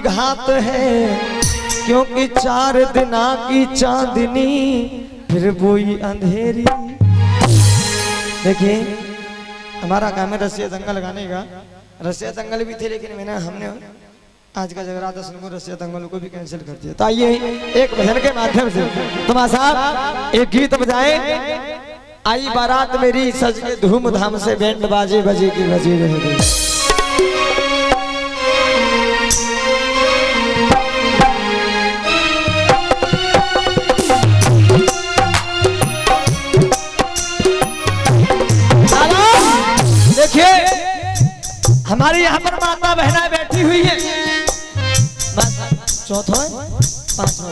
घात है क्योंकि 4 दिना की चांदनी फिर वही अंधेरी। देखिए हमारा काम है रसिया दंगल गाने का। रसिया दंगल भी थे लेकिन हमने आज का जगराता सुनकर रसिया दंगल को भी कैंसिल कर दिया। तो आइए एक भजन के माध्यम से तुम साहब एक गीत बजाए। आई बारात मेरी सज के धूमधाम से बैंड बाजे बजे की बजे रहे। देखिए हमारी यहाँ पर माता बहना बैठी हुई है। चौथा है पांचवा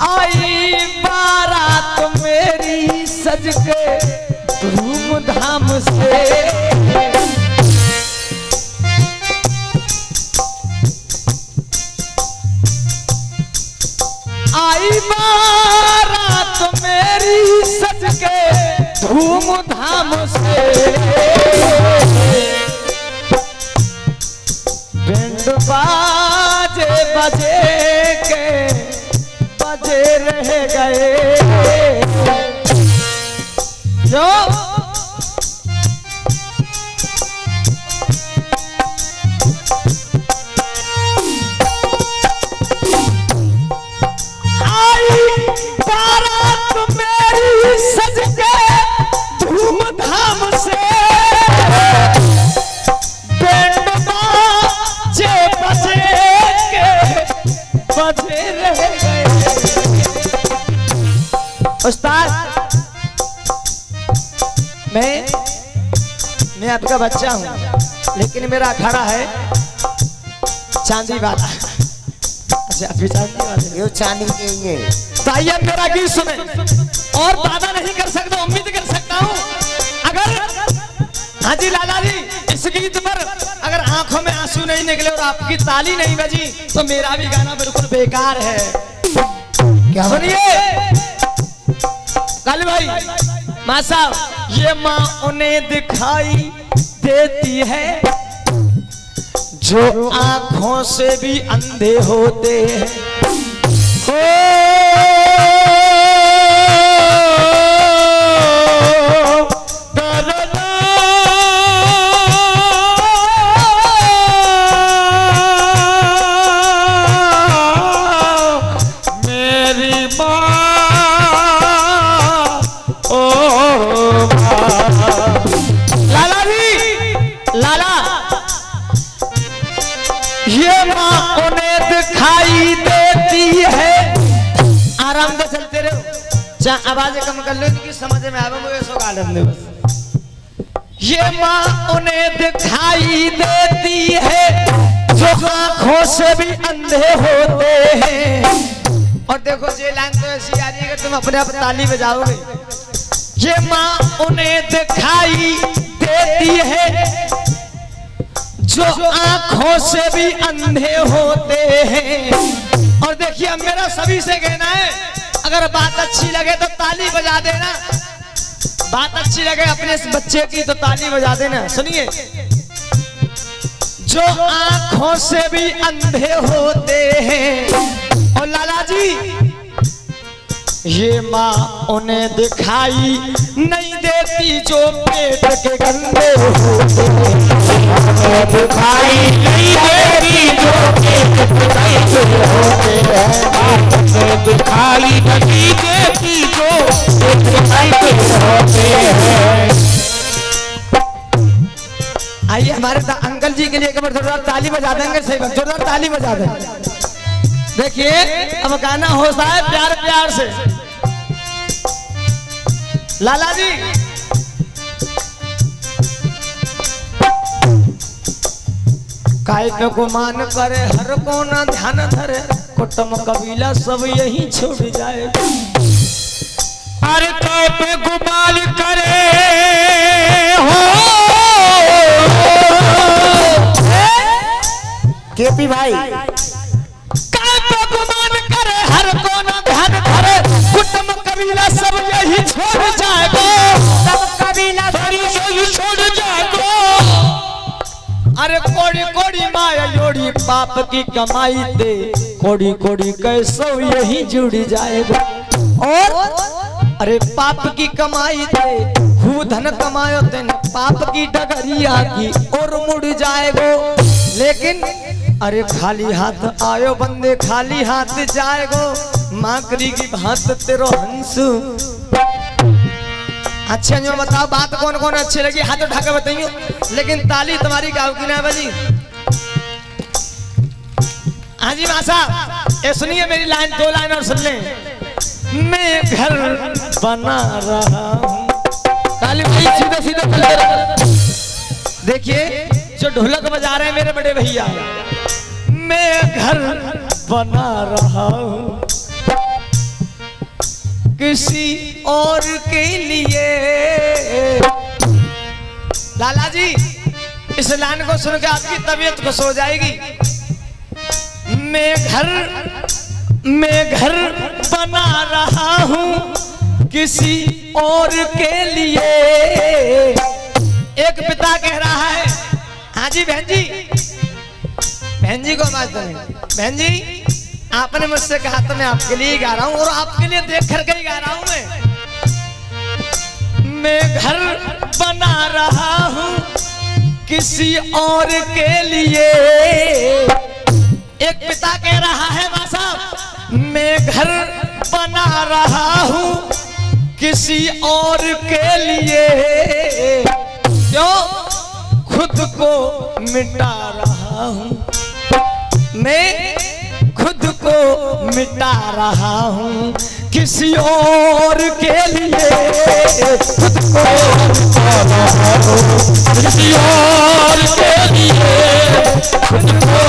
आई बारात मेरी सज के धूमधाम से। आई बारात मेरी सज के धूमधाम से। बैंड बाजे बजे के बजे रह गए। जो उस्ताद मैं आपका बच्चा हूँ लेकिन मेरा अखाड़ा है चांदी वाला। अच्छा अभी चांदी वाले ये चांदी के ये तो आइए मेरा गीत सुने। और वादा नहीं कर सकता, उम्मीद कर सकता हूँ अगर हाँ जी लाला जी इस गीत पर अगर आंखों में आंसू नहीं निकले और आपकी ताली नहीं बजी तो मेरा भी गाना बिल्कुल बेकार है। क्या सुनिए काली भाई माँ साहब, ये माँ उन्हें दिखाई देती है जो आंखों से भी अंधे होते हैं। ये माँ उन्हें दिखाई देती है। आराम से चलते रहो, आवाजें कम कर लो क्योंकि समझ में आवे मुझे सो गालन दे बस। ये माँ उन्हें दिखाई देती है जो आंखों से भी अंधे होते हैं। और देखो ये लाइन तो ऐसी आ रही है कि तुम अपने आप ताली बजाओगे। ये माँ उन्हें दिखाई देती है जो आंखों से भी अंधे होते हैं। और देखिए अब मेरा सभी से कहना है अगर बात अच्छी लगे तो ताली बजा देना। बात अच्छी लगे अपने इस बच्चे की तो ताली बजा देना। सुनिए जो आंखों से भी अंधे होते हैं। और लाला जी ये माँ उन्हें दिखाई नहीं देती जो पेट के गंदे होते हैं। दिखाई नहीं देती जो पेट के गंदे होते हैं। दिखाई नहीं देती जो पेट के गंदे होते हैं। आइए हमारे अंकल जी के लिए एक बार जोरदार ताली बजा देंगे। सही बात, जोरदार ताली बजा देंगे। देखिए अब गाना होता है प्यार प्यार से। लाला जी काय को मान करे हर को ना ध्यान धरे कुटुंब कबीला सब यही छोड़ जाए। अरे तो पे गुमाल करे हो केपी भाई कोड़ी पाप की कमाई दे, कोड़ी कोड़ी कैसो यही जुड़ जाएगा। और अरे पाप की कमाई दे, खूब धन कमायो तेन, पाप की डगरिया की और मुड़ जाएगो। लेकिन अरे खाली हाथ आयो बंदे, खाली हाथ जाएगो। माकरी की भात तेरो हंस। अच्छे जो बताओ बात कौन कौन अच्छी लगी, हाथ उठा के बताइयो। लेकिन ताली तुम्हारी गाँव की ना बजी। हाँ जी मासा, ये सुनिए मेरी लाइन, 2 लाइन और सुन लें। मैं घर बना रहा हूँ। ताली भाई सीधा सीधा चलते रहो। देखिए जो ढोलक बजा रहे हैं मेरे बड़े भैया, मैं घर बना रहा हूँ किसी और के लिए। लाला जी इस लाइन को सुन के आपकी तबीयत खुश हो जाएगी। मैं घर बना रहा हूँ किसी और के लिए। एक पिता कह रहा है, हाँ जी बहन जी, बहन जी को आवाज दें। बहन जी आपने मुझसे कहा तो मैं आपके लिए गा रहा हूँ, और आपके लिए देख कर के गा रहा हूँ। मैं घर बना रहा हूँ किसी और के लिए। एक पिता कह रहा है मां साहब, मैं घर बना रहा हूँ किसी और के लिए। क्यों? खुद को मिटा रहा हूँ मैं, खुद को मिटा रहा हूँ किसी और के लिए। खुद को मिटा रहा हूँ किसी और के लिए। खुद को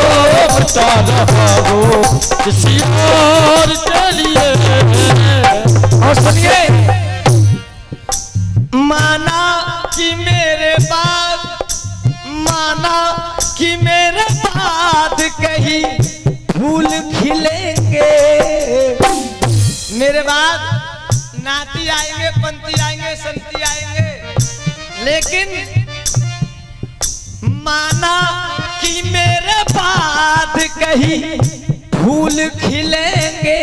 मिटा रहा हूँ किसी और के लिए। और सुनिए, माना कि मेरे बाद, माना कि मेरे बाद कहीं फूल खिलेंगे। मेरे बाद नाती आएंगे, पंती आएंगे, संती आएंगे, लेकिन माना कि मेरे बाद कहीं फूल खिलेंगे।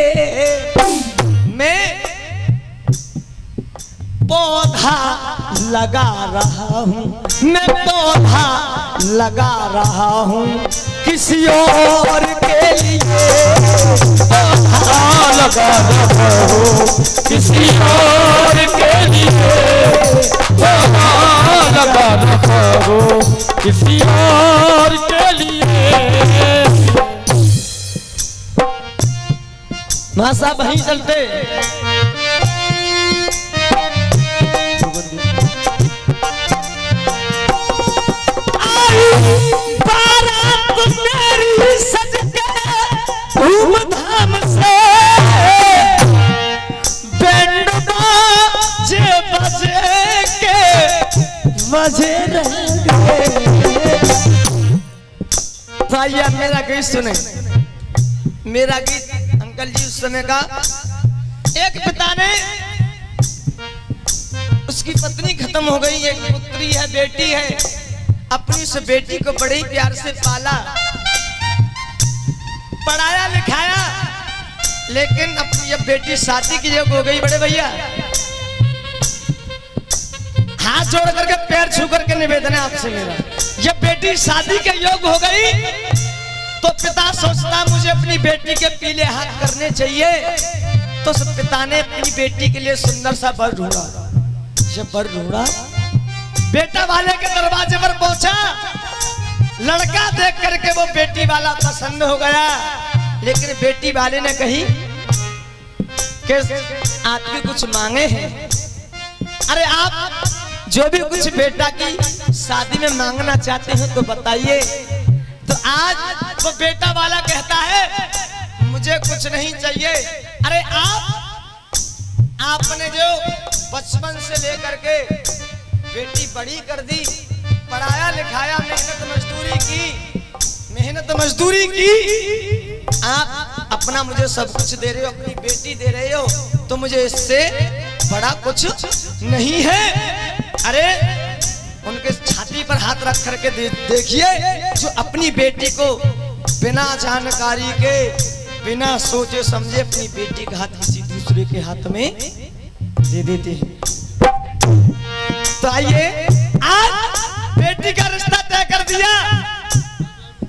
मैं पौधा लगा रहा हूँ, मैं पौधा लगा रहा हूँ किसी और के लिए। पौधा लगा रहा हूँ किसी और के लिए। पौधा लगा रहा हूँ किसी और के लिए। मां साहब वहीं चलते। धूमधाम से बैंड बाजे बजे के बजे रह गए। भैया मेरा गीत सुने, मेरा गीत अंकल जी उस समय का। एक पिता ने, उसकी पत्नी खत्म हो गई, एक पुत्री है, बेटी है। अपनी उस बेटी को बड़े ही प्यार से पाला, पढ़ाया लिखाया, लेकिन अपनी अब बेटी शादी की योग हो गई। बड़े भैया हाथ जोड़ करके पैर छू करके निवेदन है आपसे मेरा, ये बेटी शादी के योग हो गई तो पिता सोचता मुझे अपनी बेटी के पीले हाथ करने चाहिए। तो उस पिता ने अपनी बेटी के लिए सुंदर सा वर ढूंढा। जब वर ढूंढा, बेटा वाले के दरवाजे पर पहुंचा, लड़का देख करके वो बेटी वाला पसंद हो गया, लेकिन बेटी वाले ने कही कि आपके कुछ मांगे हैं। अरे आप जो भी कुछ बेटा की शादी में मांगना चाहते हैं तो बताइए। तो आज वो बेटा वाला कहता है मुझे कुछ नहीं चाहिए। अरे आपने जो बचपन से लेकर के बेटी बड़ी कर दी, पढ़ाया लिखाया, मेहनत मजदूरी की, आप अपना मुझे सब कुछ दे रहे हो, अपनी बेटी दे रहे हो, तो मुझे इससे बड़ा कुछ नहीं है। अरे उनके छाती पर हाथ रख करके देखिए, जो अपनी बेटी को बिना जानकारी के बिना सोचे समझे अपनी बेटी का हाथ किसी दूसरे के हाथ में दे देते हैं। तो आइए आज बेटी का रिश्ता तय कर दिया।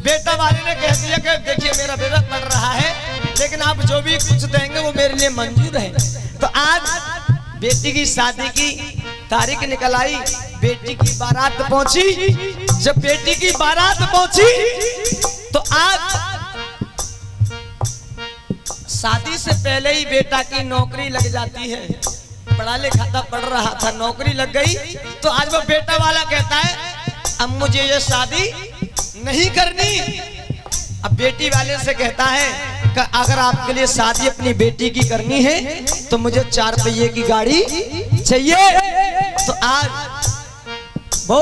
बेटा वाले ने कह दिया कि देखिए मेरा बेटा पढ़ रहा है, लेकिन आप जो भी कुछ देंगे वो मेरे लिए मंजूर है। तो आज बेटी की शादी की तारीख निकल आई, बेटी की बारात पहुंची। जब बेटी की बारात पहुंची तो आज शादी से पहले ही बेटा की नौकरी लग जाती है। पढ़ा लिखा था, पढ़ रहा था, नौकरी लग गई। तो आज वो बेटा वाला कहता है अब मुझे ये शादी नहीं करनी। अब बेटी वाले से कहता है कि अगर आपके लिए शादी अपनी बेटी की करनी है तो मुझे 4 पहिए की गाड़ी चाहिए। तो आज वो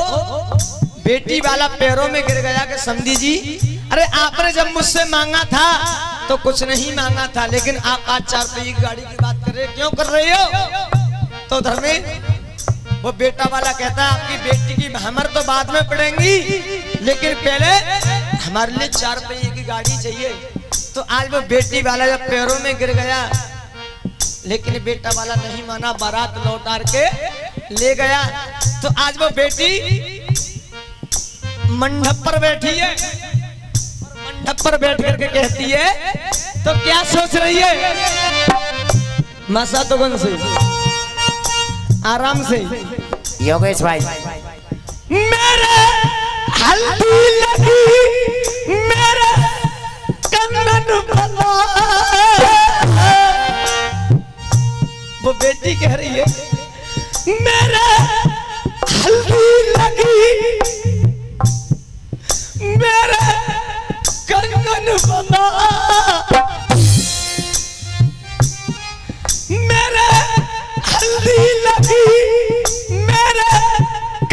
बेटी वाला पैरों में गिर गया कि समधी जी, अरे आपने जब मुझसे मांगा था तो कुछ नहीं मांगा था, लेकिन आप आज 4 पहिए की गाड़ी की बात कर रहे, क्यों कर रहे हो? तो उधर में वो बेटा वाला कहता है आपकी बेटी की हमर तो बाद में पड़ेंगी, लेकिन पहले हमारे लिए 4 पहिए की गाड़ी चाहिए। तो आज वो बेटी वाला जब पैरों में गिर गया, लेकिन बेटा वाला नहीं माना, बारात लौटार के ले गया। तो आज वो बेटी मंडप पर बैठी है, मंडप पर बैठ करके कहती है तो क्या सोच रही है? मसा तो गन से आराम से योगेश भाई मेरे हल्दी लगी मेरे कंगन बना। वो बेटी कह रही है मेरे हल्दी लगी मेरे कंगन बना, मेरे हल्दी लगी मेरे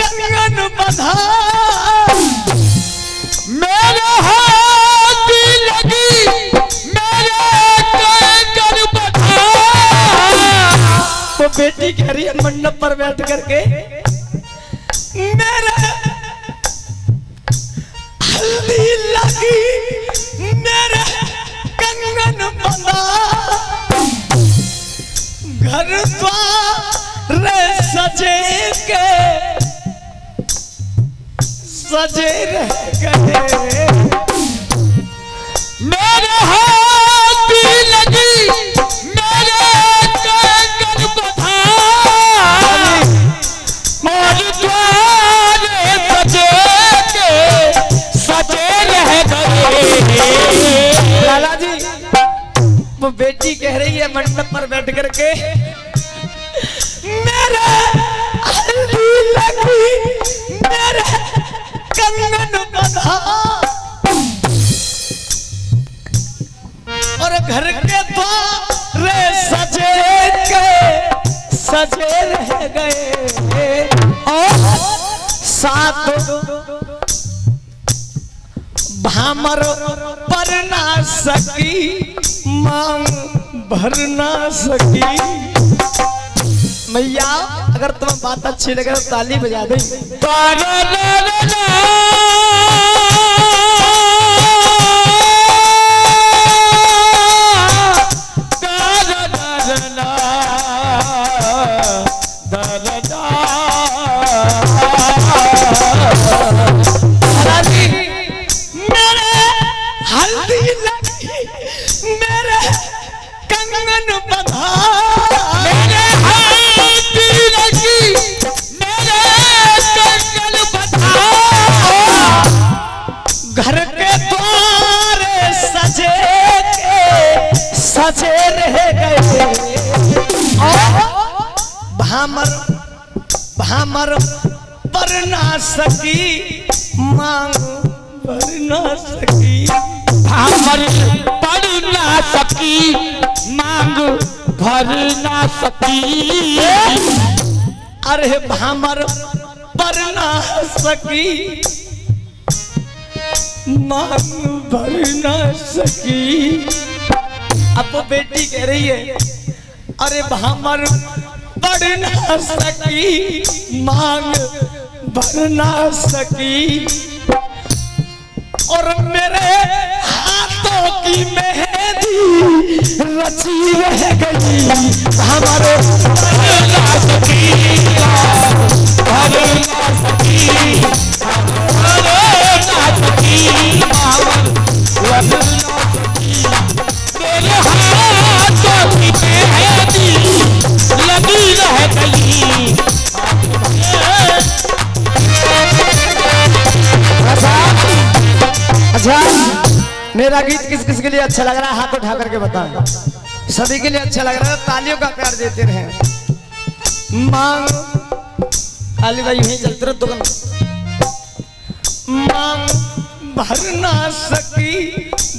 कंगन बंधा, मेरे हल्दी लगी मेरे कंगन बंधा। वो बेटी कह रही है मंडप पर बैठ करके मेरे हल्दी लगी मेरे कंगन बंधा, घर द्वार सजे के सजे रह गए, मेरे हल्दी लगी मेरे कंगन बंधा, और द्वार सजे के सजे रह गए। लाला जी वो बेटी कह रही है मंडप पर बैठ करके मेरे हल्दी लगी मेरे कंगन बंधा, और घर के द्वार सजे रह गए, और 7 भामर पर ना सकी मांग भर ना सकी। मैया अगर तुम्हें बात अच्छी लगे तो ताली बजा दे। हल्दी लगी मेरे कंगन बंधा, मेरे हल्दी लगी मेरे कंगन बंधा, घर के द्वार सजे रह गए, और भामर पर ना सकी मांग भर ना सकी, भामर पढ़ ना सकी मांग भर ना सकी। अरे भामर पर ना सकी मांग भर ना सकी। अब वो बेटी कह रही है अरे भामर पढ़ ना सकी मांग भर ना सकी, और मेरे हाथों की मेहंदी रची रह गई हमारे मेरे हाथों की मेहंदी लगी रह गई। अच्छा, मेरा गीत किस किस के लिए अच्छा लग रहा है हाथ उठा करके बताएं। सभी के लिए अच्छा लग रहा है, तालियों का प्यार देते रहे। मांग काली भाई यहीं चलते रहे दुकान। मांग भर ना सकी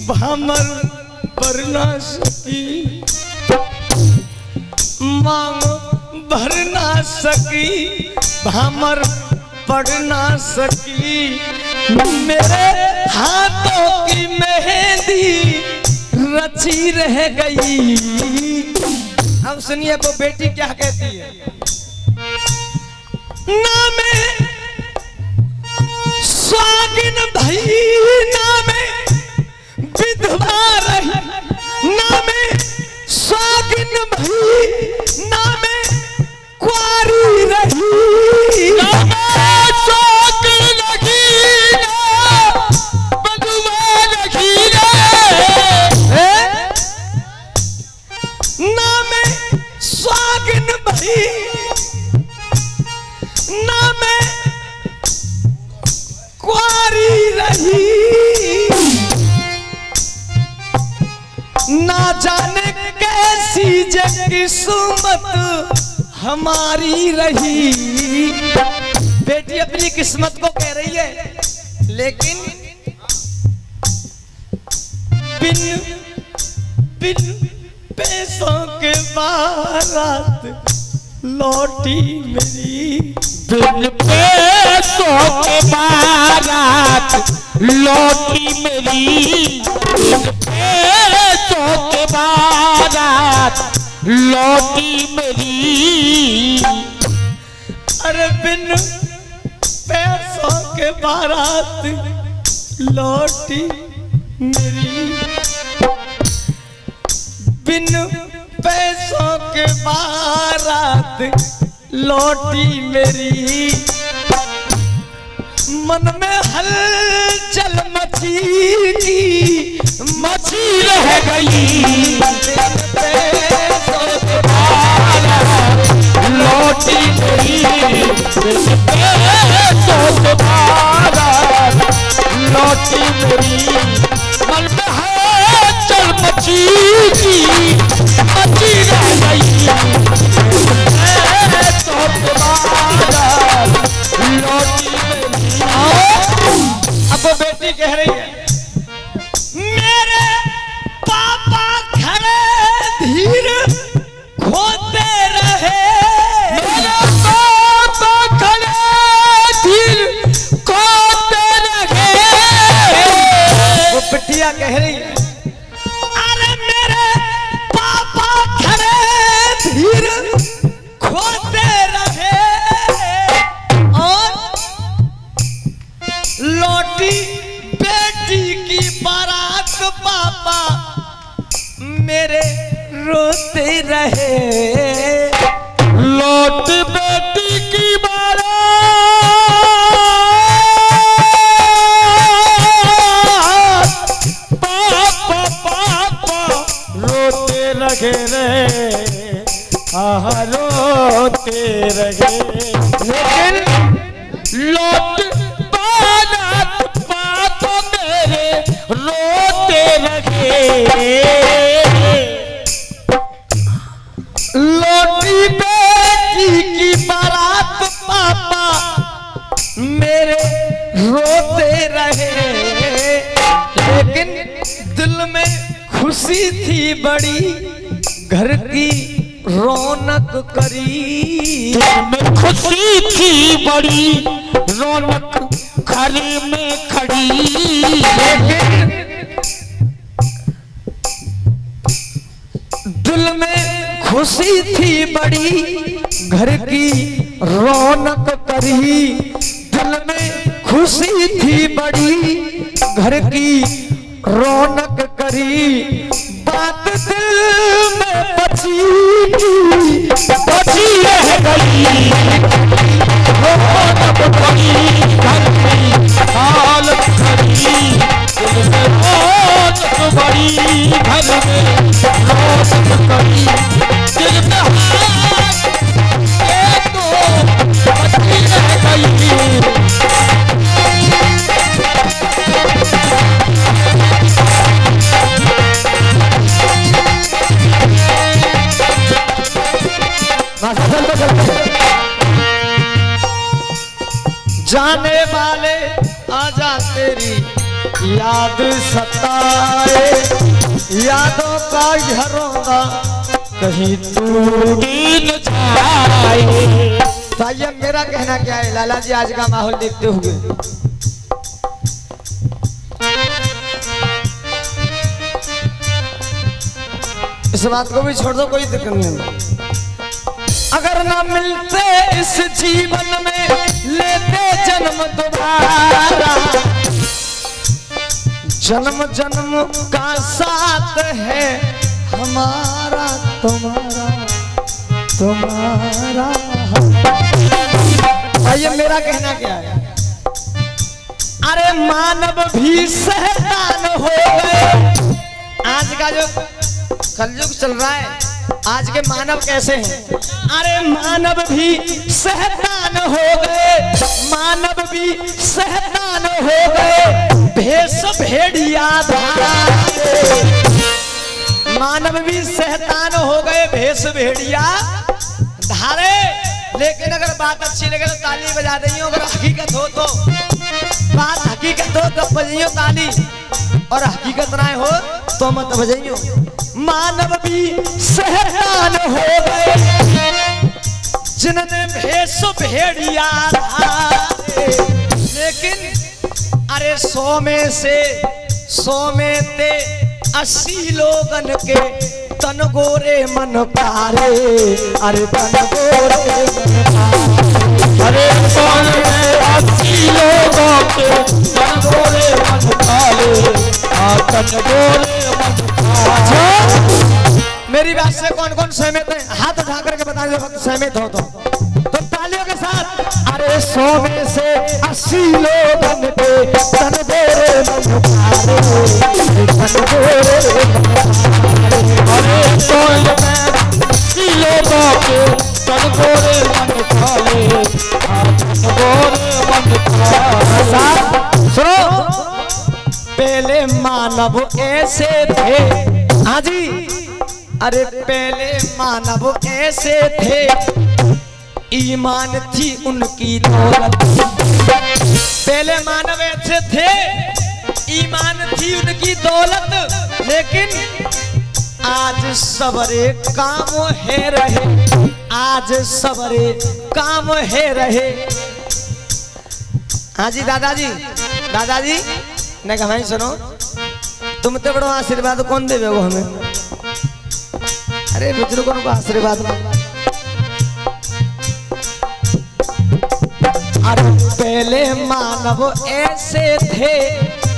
भामर भर ना सकी, मांग भर ना सकी भामर पढ़ ना सकी, मेरे हाथों की मेहंदी रची रह गई। अब सुनिए वो बेटी क्या कहती है। ना मैं स्वागिन भई ना मैं विधवा रही, ना मैं स्वागिन भई ना मैं कुंवारी रही, ना मैं स्वागिन रही ना विधवा रही ना मैं स्वागिन भई ना मैं कुंवारी रही, ना जाने कैसी जे किस्मत हमारी रही। बेटी अपनी किस्मत को कह रही है, लेकिन बिन बिन पैसों के बारात लौटी मेरी, बिन पैसों के बारात लौटी मेरी, बिन पैसों के बारात लौटी मेरी। अरे बिन पैसों के बारात लौटी मेरी, बिन पैसों के बारात लौटी मेरी, मन में हलचल मची की मची रह गई, बिन पैसों के बारात लौटी मेरी, बिन पैसों के बारात लौटी मेरी, मन में हलचल मची की मची रह गई, पैसों के बारात लौटी मेरी। अब वो बेटी कह रही है, मेरे पापा खड़े धीर खोते रहे, मेरे पापा खड़े धीर खोते रहे। वो बिटिया कह रही है, अरे मेरे पापा खड़े धीर खोते रहे, और लौटी बेटी की बारात पापा मेरे रोते रहे, लौट बेटी की बारात पापा पापा रोते रहे रे, आह रोते रहे, लेकिन लौट बारात पापा मेरे रोते रहे, लौटी बेटी की बारात पापा मेरे रोते रहे, लेकिन दिल में खुशी थी बड़ी घर की रौनक करी, में खुशी थी बड़ी रौनक घर में खड़ी, लेकिन दिल में खुशी थी बड़ी घर की रौनक करी, दिल में खुशी थी बड़ी घर की रौनक करी, बात दिल में बची रह गई रौनक बड़ी घर में हालत खड़ी, दिल में रौनक बड़ी घर में रौनक खड़ी, दिल में हालत ये तो बची रह गई। जाने वाले आजा तेरी याद सताए, यादों का घरों कहीं टूट न जाए। भाई अब मेरा कहना क्या है लाला जी, आज का माहौल देखते हुए इस बात को भी छोड़ दो, कोई दिक्कत नहीं है। अगर ना मिलते इस जीवन में लेते जन्म दोबारा, जन्म जन्म का साथ है हमारा तुम्हारा तुम्हारा। भाई मेरा कहना क्या है, अरे मानव भी शैतान हो गए। आज का जो कलयुग चल रहा है, आज के मानव कैसे हैं? अरे मानव भी शैतान हो गए, मानव भी शैतान हो गए, भेष भेड़िया धारे। मानव भी शैतान हो गए, भेष भेड़िया धारे। लेकिन अगर बात अच्छी लगे तो ताली बजा देंगे, अगर हकीकत हो तो बात हकीकत हो तो बजाइयो ताली, और हकीकत ना हो तो मत बजाइयो। मानव भी शैतान हो गए, जिन्होंने भेष भेड़िया धारे। लेकिन अरे 100 में ते 80 लोगन के तन गोरे मन पारे। अरे तन गोरे मन पारे, अरे 80 लोगों के तन गोरे मन पारे, तन गोरे मन पारे। मेरी बात से कौन कौन सहमत है? हाथ उठा करके बता दो वक्त सहमत हो तो तालियों के साथ। अरे 100 में से 80 लोगन के तन गोरे मन पारे, तन गोरे मन पारे। अरे 100 में 80 लोगों के तन गोरे मन पारे, तन गोरे मन पारे। सुनो, पहले मानव ऐसे थे। हाँ जी, अरे पहले मानव ऐसे थे, ईमान थी उनकी दौलत। पहले मानव ऐसे थे, ईमान थी उनकी दौलत। लेकिन आज सबरे काम है रहे, आज सबरे काम है रहे। हाँ जी दादाजी, दादाजी ने कहा भाई सुनो, तुम तो बड़ो आशीर्वाद कौन देवे वो हमें? अरे बुजुर्गों को आशीर्वाद। अरे पहले मानव ऐसे थे,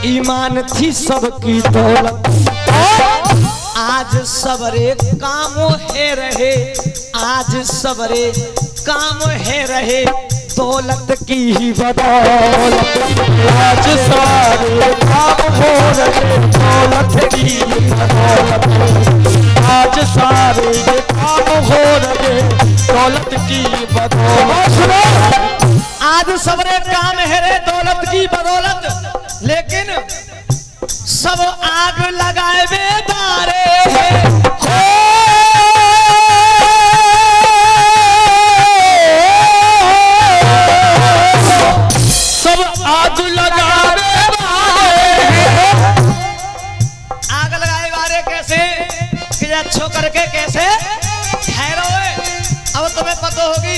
ईमान थी सबकी दौलत। आज सबरे काम है रहे, आज सबरे काम है रहे, दौलत की ही बदौलत। आज सारे काम हो रहे, दौलत की बदौलत। आज सारे ये काम हो रहे, दौलत की बदौलत। आज सबरे काम है रे दौलत की बदौलत। लेकिन सब आग लगाए बेदारे सब आग लगाने आग लगाए बारे कैसे कि अच्छो करके कैसे ठहरो। अब तुम्हें पता होगी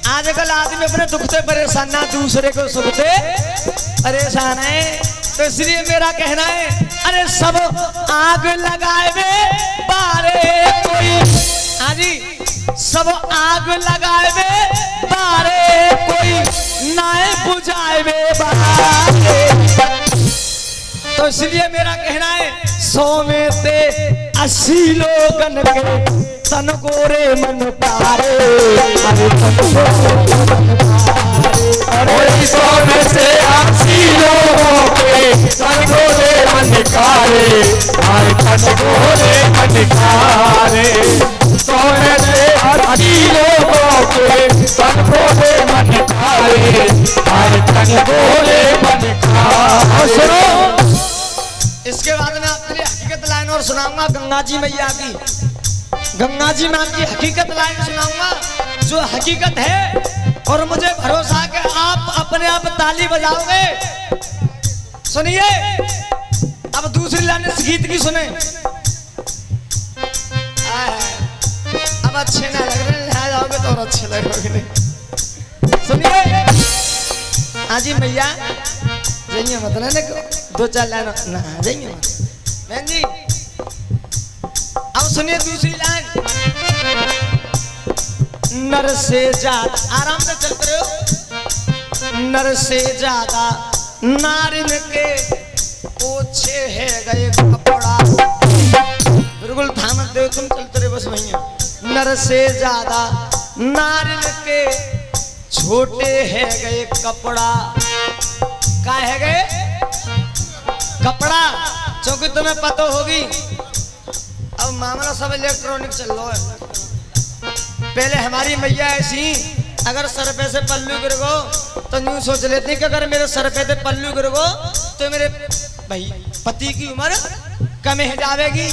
आजकल आदमी अपने दुख से परेशान ना दूसरे को सुख से परेशान है। तो इसलिए मेरा कहना है, अरे सब आग लगाए बारे कोई, हाँ जी, सब आग लगाए बारे कोई नाए बुझाए बारे। तो इसलिए मेरा कहना है 100 में से 80 लोगन के तन गोरे मन पारे। अरे तन गोरे मन पारे। अरे 100 में से 80 लोगों के तन गोरे मन कारे। अरे तन गोरे मन कारे। 100 में से 80 लोगों के तन गोरे मन कारे। अरे तन गोरे मन कारे। सुनो, इसके बाद में आपके लिए हकीकत लाइन और सुनाऊंगा गंगा जी मैया की। गंगा जी में आपकी हकीकत लाइन सुनाऊंगा जो हकीकत है, और मुझे भरोसा है कि आप अपने आप ताली बजाओगे। सुनिए, अब दूसरी लाइन इस गीत की सुने। अब अच्छे ना लग रहे, यहाँ जाओगे तो और अच्छे लगोगे नहीं। सुनिए, आजी मैया जाइए मत ना, 2-4 लाइन ना जाइए मत बहन जी। अब सुनिए दूसरी लाइन। नर से ज्यादा, आराम से चलते रहो। नर से ज्यादा नारिन के ओछे है गए कपड़ा। बिल्कुल थामत दे, तुम चलते रहे बस भैया। नर से ज्यादा नारिन के छोटे है गए कपड़ा। का है गए कपड़ा, क्योंकि तुम्हें पता होगी अब मामला सब इलेक्ट्रॉनिक चल रहा है। पहले हमारी मैया ऐसी, अगर सर पे से पल्लू गिर गो तो यूं सोच लेती कि अगर मेरे सर पे से पल्लू गिर गो तो मेरे भाई पति की उम्र कम हो जाएगी।